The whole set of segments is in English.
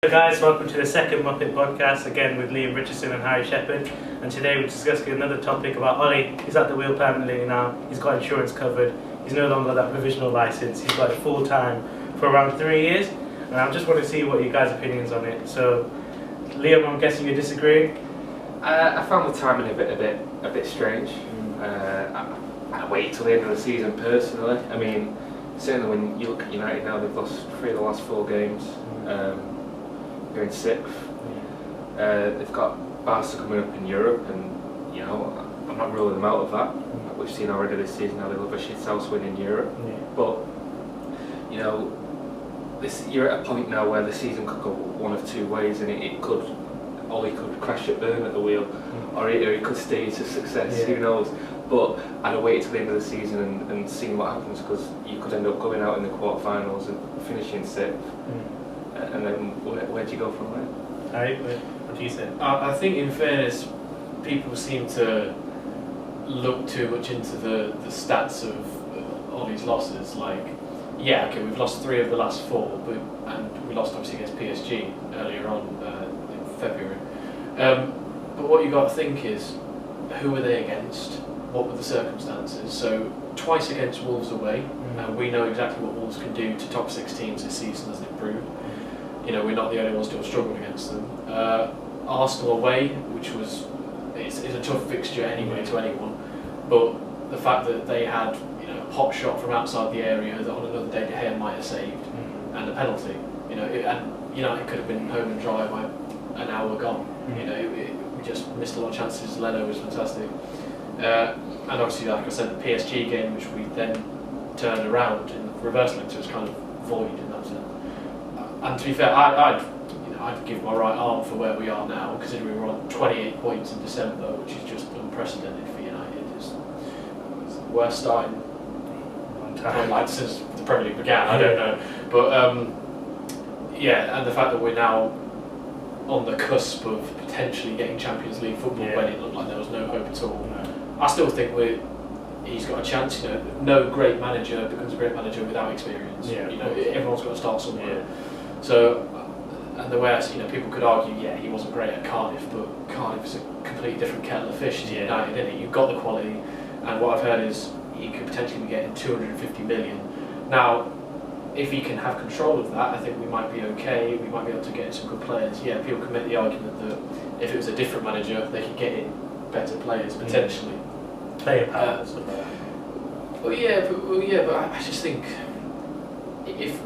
Hello guys, welcome to the second Muppet podcast, again with Liam Richardson and Harry Shepherd, and today we're discussing another topic about Ollie. He's at the wheel permanently now, he's got insurance covered, he's no longer that provisional licence, he's got it full time for around 3 years, and I just want to see what you guys' opinions on it. So Liam, I'm guessing you're disagreeing? I found the timing a bit strange. I waited till the end of the season personally. I mean, certainly when you look at United now, they've lost 3 of the last 4 games. They're in 6th. They've got Barca coming up in Europe, and you know, I'm not ruling them out of that. We've seen already this season how they love a shithouse win in Europe. But you know, you're at a point now where the season could go one of 2 ways, and Ollie could crash and burn at the wheel, or he could stay to success. Who knows? But I'd have waited till the end of the season and seen what happens, because you could end up going out in the quarterfinals and finishing 6th. And then where do you go from there? Harry, what do you say? I think, in fairness, people seem to look too much into the stats of Ollie's losses. Like, yeah, okay, we've lost 3 of the last 4, and we lost obviously against PSG earlier on in February. But what you got to think is, who were they against? What were the circumstances? So twice against Wolves away, and we know exactly what Wolves can do to top 6 teams this season, as they've proved. You know, we're not the only ones who have struggled against them. Arsenal away, which is a tough fixture anyway to anyone, but the fact that they had, you know, a pop shot from outside the area that on another day De Gea might have saved, and a penalty, you know, and United could have been home and dry by an hour gone. You know, we just missed a lot of chances. Leno was fantastic, and obviously, like I said, the PSG game, which we then turned around in the reverse leg, so it was kind of void in that sense. And to be fair, I'd give my right arm for where we are now, considering we're on 28 points in December, which is just unprecedented for United. It's the worst starting point, like since the Premier League began. I don't know, but yeah, and the fact that we're now on the cusp of potentially getting Champions League football when it looked like there was no hope at all. I still think he's got a chance. You know, no great manager becomes a great manager without experience. You know, everyone's got to start somewhere. So, and the way people could argue, he wasn't great at Cardiff, but Cardiff is a completely different kettle of fish to United, isn't it? You've got the quality, and what I've heard is he could potentially be getting 250 million. Now, if he can have control of that, I think we might be okay. We might be able to get in some good players. Yeah, people can make the argument that if it was a different manager, they could get in better players potentially. Player power. But I just think if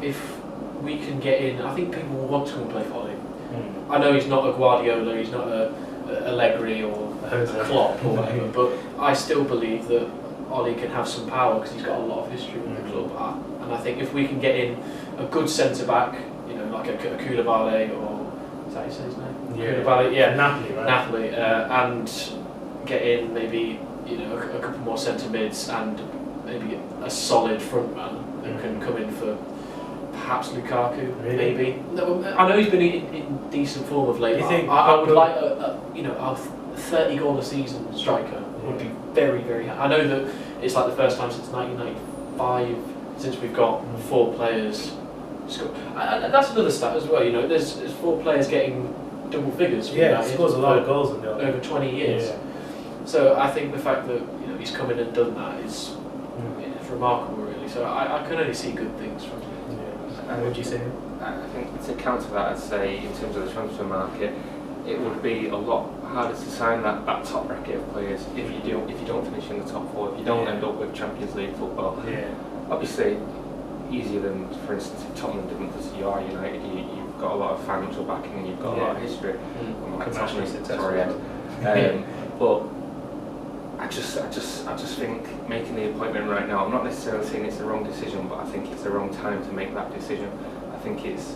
we can get in, I think people will want to come and play for Ollie. I know he's not a Guardiola, he's not a Allegri or a Klopp or whatever, but I still believe that Ollie can have some power because he's got a lot of history with the club. And I think if we can get in a good centre back, you know, like a Koulibaly, or is that how you say his name? Koulibaly, Napoli, right? Napoli, and get in maybe, you know, a couple more centre mids and maybe a solid front man who can come in for perhaps Lukaku, maybe. No, I know he's been in decent form of late. I would like a 30 goal a season striker would be very, very happy. I know that it's like the first time since 1995 since we've got 4 players. And that's another stat as well. You know, there's 4 players getting double figures. He scores a lot of goals in over 20 years. So I think the fact that he's come in and done that is remarkable, really. So I can only see good things from him. And what would you say? I think to counter that, I'd say in terms of the transfer market, it would be a lot harder to sign that top bracket of players if you don't finish in the top 4, if you don't end up with Champions League football. Obviously, easier than, for instance, if Tottenham didn't, because you are United, you've got a lot of financial backing and you've got a lot of history. Commercially successful. But I just think making the appointment right now, I'm not necessarily saying it's the wrong decision, but I think it's the wrong time to make that decision. I think it's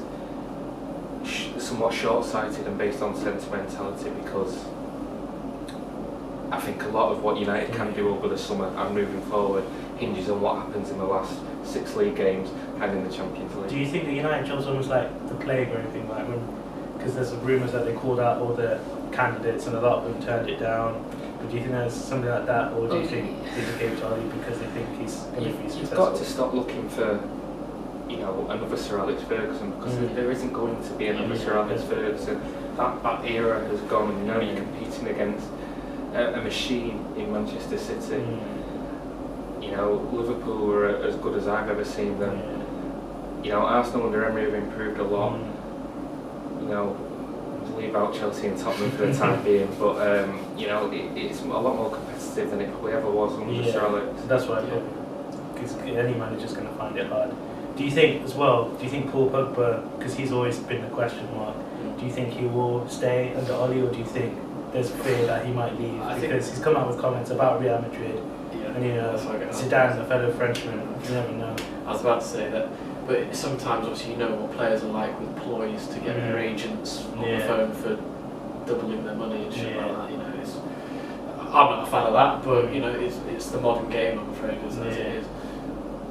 somewhat short-sighted and based on sentimentality, because I think a lot of what United can do over the summer and moving forward hinges on what happens in the last 6 league games and in the Champions League. Do you think the United job's almost like the plague or anything, like because there's rumours that they called out all the candidates and a lot of them turned it down? But do you think there's something like that, or do you think they just gave it to Ollie because they think he's going to be successful? You've got to stop looking for another Sir Alex Ferguson, because there isn't going to be another Sir Alex Ferguson. That era has gone, and now you're competing against a machine in Manchester City. Liverpool were as good as I've ever seen them. Arsenal under Emery have improved a lot. Leave out Chelsea and Tottenham for the time being, but it's a lot more competitive than it probably ever was under Sir Alex. That's why, because any manager's going to find it hard. Do you think Paul Pogba, because he's always been a question mark, do you think he will stay under Oli, or do you think there's fear that he might leave? Because he's come out with comments about Real Madrid, and Zidane, a fellow Frenchman, you never know. I was about to say that, but sometimes obviously you know what players are like with ploys to get their agents on the phone for doubling their money and shit like that. I'm not a fan of that, but it's the modern game, I'm afraid, as it is.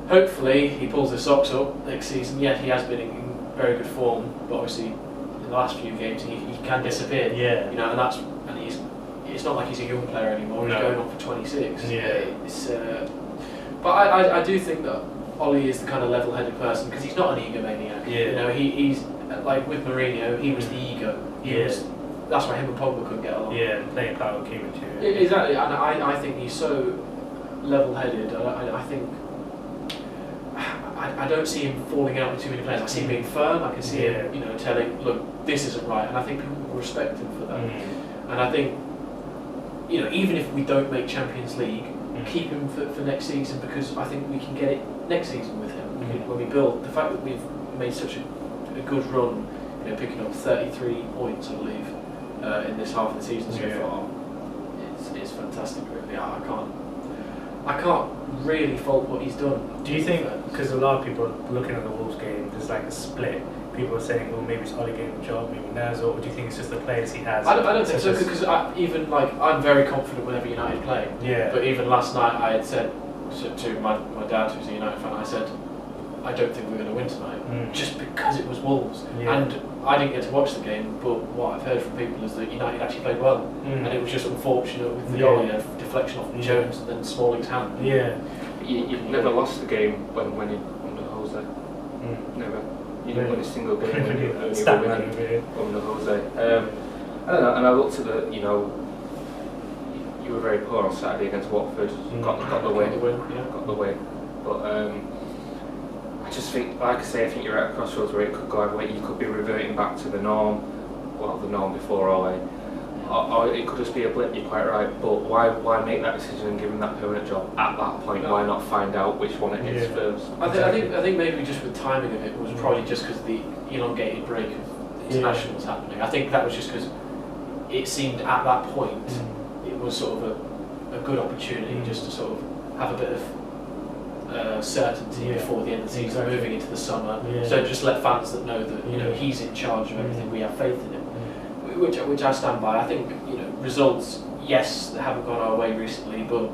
Hopefully he pulls his socks up next season. Yeah, he has been in very good form, but obviously in the last few games he can disappear. And it's not like he's a young player anymore. He's going on for 26. But I do think that Oli is the kind of level-headed person, because he's not an egomaniac. He's like with Mourinho, he was the ego. That's why him and Pogba couldn't get along. Playing power came into it. Exactly, and I think he's so level-headed. I think I don't see him falling out with too many players. I see him being firm. I can see him, telling, look, this isn't right, and I think people will respect him for that. And I think, even if we don't make Champions League, keep him for next season, because I think we can get it next season with him. When we build, the fact that we've made such a good run, picking up 33 points, I believe, in this half of the season so far, it's fantastic. Really, I can't really fault what he's done. Do you think, because a lot of people are looking at the Wolves game, there's like a split? People are saying, well, maybe it's Oli getting the job, maybe Naz, or do you think it's just the players he has? I don't think so, because I'm very confident whenever United play. But even last night I had said to my dad, who's a United fan, I said, I don't think we're going to win tonight, just because it was Wolves. And I didn't get to watch the game, but what I've heard from people is that United actually played well, and it was just unfortunate with the goal, deflection off Jones and then Smalling's hand. You've never lost the game when you under Jose. Never. You didn't win a single game when you were winning under Jose. I don't know, and I looked at the, you were very poor on Saturday against Watford, got the win, but I just think, like I say, I think you're at a crossroads where it could go either way. You could be reverting back to the norm before Ole, or it could just be a blip. You're quite right, but why make that decision and give him that permanent job at that point? Why not find out which one it is first? I think maybe just with timing of it was probably just because the elongated break of international was happening. I think that was just because it seemed at that point it was sort of a good opportunity just to sort of have a bit of certainty before the end of the season, moving into the summer. So just let fans that know that he's in charge of everything. We have faith in him, which I stand by. I think results, yes, they haven't gone our way recently, but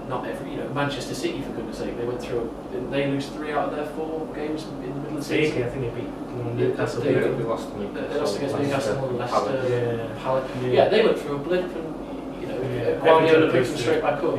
not every. Manchester City, for goodness sake, they went through. Didn't they lose 3 out of their 4 games in the middle of the season? I think they beat Newcastle. They lost to Newcastle. They lost against Newcastle, Leicester, Palace. They went through a blip, and Guardiola picked them straight back up.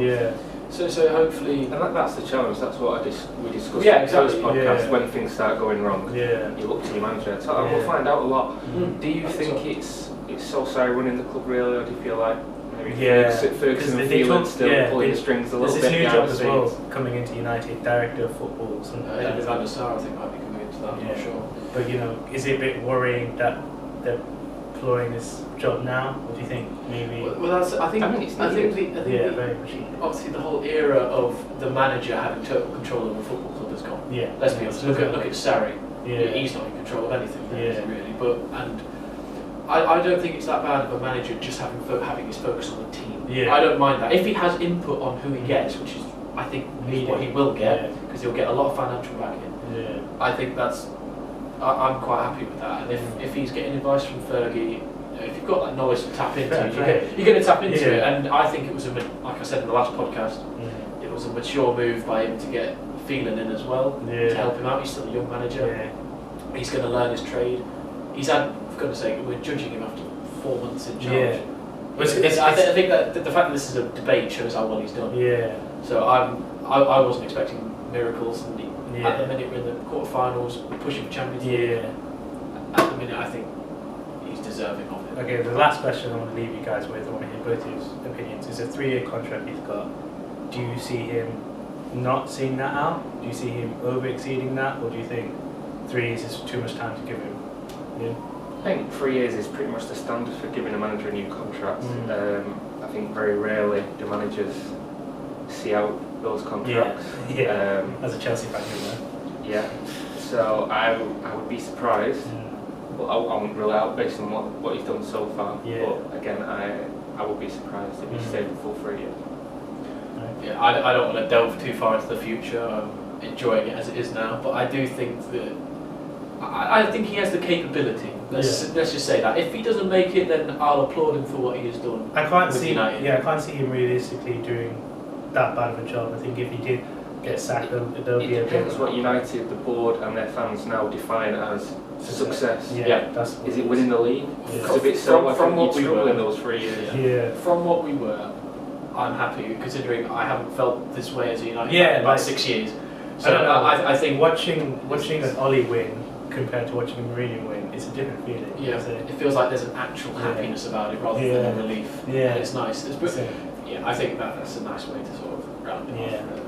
So hopefully, and that's the challenge. That's what we discussed in the first podcast. When things start going wrong, you look to your manager and tell him, we'll find out a lot. Do you think it's Solskjaer running the club really, or do you feel like maybe Ferguson and Phelan still pulling the strings a little bit? There's this new job as well coming into United, director of football. Van der Sar, I think, might be coming into that. I'm not sure. But is it a bit worrying that they're exploring this job now? What do you think? Maybe. Well, I think very much. Obviously the whole era of the manager having total control of a football club has gone. Let's be honest. Look at Sarri. He's not in control of anything really. But I don't think it's that bad of a manager just having his focus on the team. I don't mind that if he has input on who he gets, which is I think what he will get, because he'll get a lot of financial backing. I think I'm quite happy with that. And if he's getting advice from Fergie, if you've got that knowledge to tap into, you're going to tap into it. And I think it was like I said in the last podcast, it was a mature move by him to get Phelan in as well to help him out. He's still a young manager. He's going to learn his trade. He's had, for goodness sake, we're judging him after 4 months in charge. I think that the fact that this is a debate shows how well he's done. So I wasn't expecting miracles, and At the minute we're in the quarterfinals, we're pushing for Champions League. Yeah. At the minute, I think he's deserving of it. Okay, the last question I want to leave you guys with, I want to hear both of your opinions. It's a 3-year contract he's got. Do you see him not seeing that out? Do you see him over exceeding that, or do you think 3 years is too much time to give him? Yeah. I think 3 years is pretty much the standard for giving a manager a new contract. I think very rarely do managers see out those contracts. Yeah. As a Chelsea fan, you know. Yeah. So I would be surprised, but I wouldn't rule it out based on what he's done so far. Yeah. But again, I would be surprised if he stayed for full 3 years. Yeah, I don't want to delve too far into the future. I'm enjoying it as it is now, but I do think that I think he has the capability. Let's just say that. If he doesn't make it, then I'll applaud him for what he has done. I can't see. United. Yeah, I can't see him realistically doing that bad of a job. I think if he did get sacked, there'll be a bit. It depends what United, the board, and their fans now define as success. Yeah, that's. Is it winning the league? Yeah. Because if it's so, From what we struggle were in those 3 years. Yeah. From what we were, I'm happy considering I haven't felt this way as a United fan in about like, 6 years. I So don't know. I think watching an Ollie win compared to watching a Mourinho win, it's a different feeling. yeah, it feels like there's an actual happiness about it rather than a relief. Yeah, And it's nice. Yeah, I think that's a nice way to sort of round it off. Yeah.